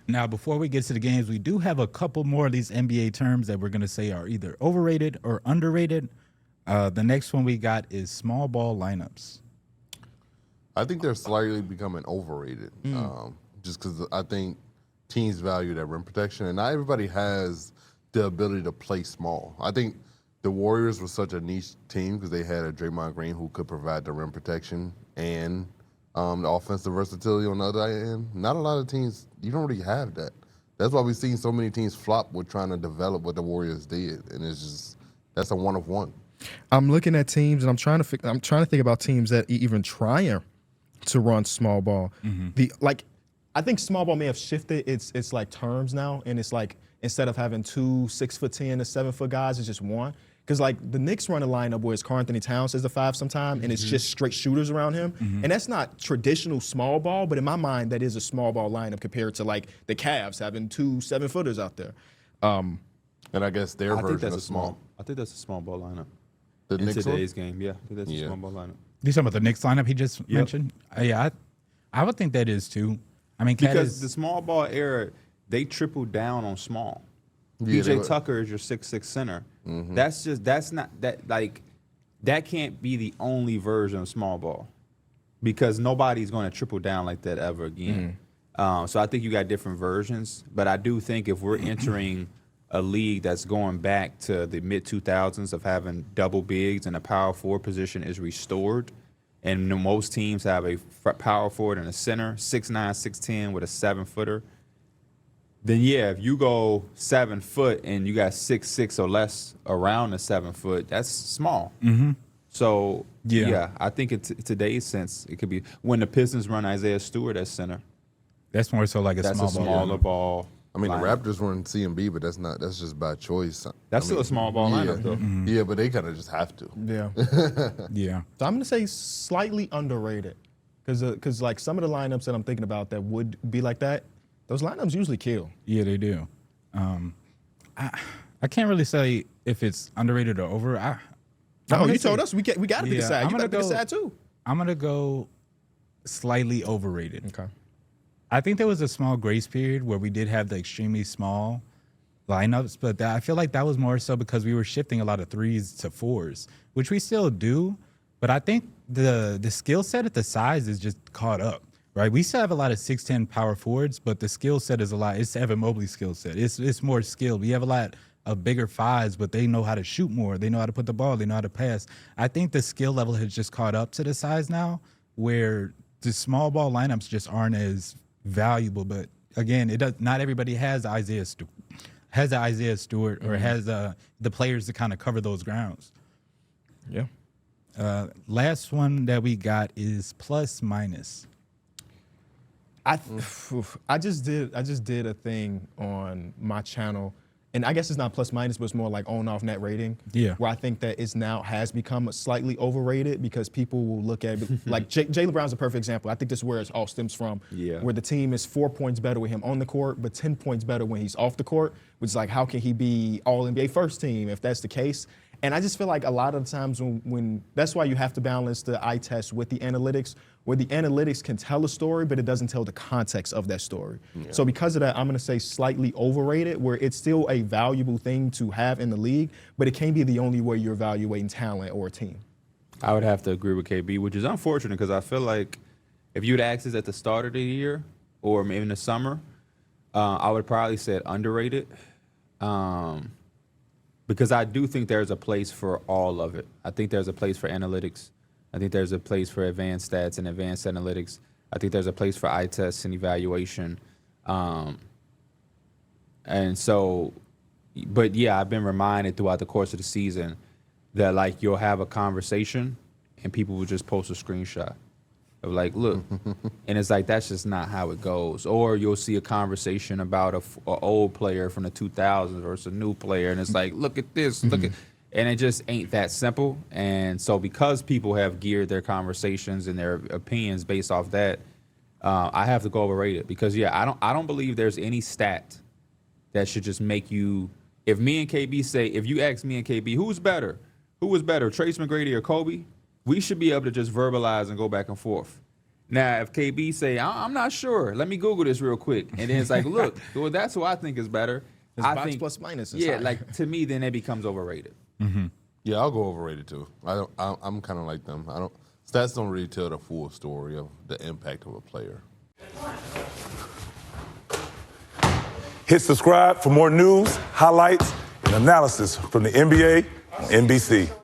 Now, before we get to the games, we do have a couple more of these NBA terms that we're going to say are either overrated or underrated. The next one we got is small ball lineups. I think they're slightly becoming overrated, just because I think teams value that rim protection, and not everybody has the ability to play small. I think the Warriors were such a niche team because they had a Draymond Green who could provide the rim protection and the offensive versatility on the other end. Not a lot of teams, you don't really have that. That's why we've seen so many teams flop with trying to develop what the Warriors did, and it's just that's a one of one. I'm looking at teams, and I'm trying to think about teams that even trying to run small ball. I think small ball may have shifted its like terms now, and it's like instead of having 2 6'10" to 7-foot guys, it's just one. Because like the Knicks run a lineup where it's Karl Anthony Towns as the 5 sometime, and it's just straight shooters around him, and that's not traditional small ball, but in my mind that is a small ball lineup compared to like the Cavs having 2 7-footers out there. And I guess their version of small. I think that's a small ball lineup. The In Knicks today's game, yeah. I think that's a small ball lineup. You talking about the Knicks lineup he just mentioned? Yeah, I would think that is too. I mean, Because the small ball era, they tripled down on small. Yeah, PJ Tucker is your 6'6" center. That can't be the only version of small ball because nobody's going to triple down like that ever again. So I think you got different versions, but I do think if we're entering a league that's going back to the mid-2000s of having double bigs and the power forward position is restored, and most teams have a power forward and a center, 6'9", 6'10", with a 7-footer, then yeah, if you go 7 foot and you got 6'6" or less around the 7 foot, that's small. So yeah, I think in today's sense, it could be when the Pistons run Isaiah Stewart at center. that's more so like That's small a smaller ball. I mean, lineup. the Raptors run CMB, but that's just by choice. That's still a small ball lineup though. Yeah, but they kind of just have to. Yeah. Yeah. So I'm gonna say slightly underrated, because like some of the lineups that I'm thinking about that would be like that, those lineups usually kill. Yeah, they do. I can't really say if it's underrated or over. You told us we got to pick a side. You got to pick a side too. I'm gonna go slightly overrated. Okay. I think there was a small grace period where we did have the extremely small lineups, but I feel like that was more so because we were shifting a lot of 3s to 4s, which we still do. But I think the skill set at the size is just caught up, right? We still have a lot of 6'10" power forwards, but the skill set is a lot. It's Evan Mobley's skill set. It's more skilled. We have a lot of bigger 5s, but they know how to shoot more. They know how to put the ball. They know how to pass. I think the skill level has just caught up to the size now, where the small ball lineups just aren't as valuable. But again, it does. Not everybody has Isaiah Stewart, or has the players to kind of cover those grounds. Yeah. Last one that we got is plus minus. I just did a thing on my channel, and I guess it's not plus minus, but it's more like on off net rating. Yeah. Where I think that it's now has become slightly overrated because people will look at it like Jaylen Brown's a perfect example. I think this is where it all stems from. Yeah. Where the team is 4 points better with him on the court, but 10 points better when he's off the court, which is like, how can he be all NBA first team if that's the case? And I just feel like a lot of the times when that's why you have to balance the eye test with the analytics, where the analytics can tell a story, but it doesn't tell the context of that story. Yeah. So because of that, I'm going to say slightly overrated, where it's still a valuable thing to have in the league, but it can't be the only way you're evaluating talent or a team. I would have to agree with KB, which is unfortunate because I feel like if you'd asked us at the start of the year or maybe in the summer, I would probably say underrated. Because I do think there's a place for all of it. I think there's a place for analytics. I think there's a place for advanced stats and advanced analytics. I think there's a place for eye tests and evaluation. And so, but yeah, I've been reminded throughout the course of the season that like you'll have a conversation and people will just post a screenshot of like, look, and it's like, that's just not how it goes. Or you'll see a conversation about a old player from the 2000s versus a new player, and it's like, look at this, look at, and it just ain't that simple. And so because people have geared their conversations and their opinions based off that, I have to go overrated because yeah, I don't believe there's any stat that should just make you. If me and KB say, if you ask me and KB, who was better, Trace McGrady or Kobe? We should be able to just verbalize and go back and forth. Now, if KB say, I'm not sure, let me Google this real quick. And then it's like, look, well, that's who I think is better. His I box think, plus minus is yeah, high. like to me, then it becomes overrated. Yeah, I'll go overrated too. I'm kind of like them. Stats don't really tell the full story of the impact of a player. Hit subscribe for more news, highlights, and analysis from the NBA on NBC.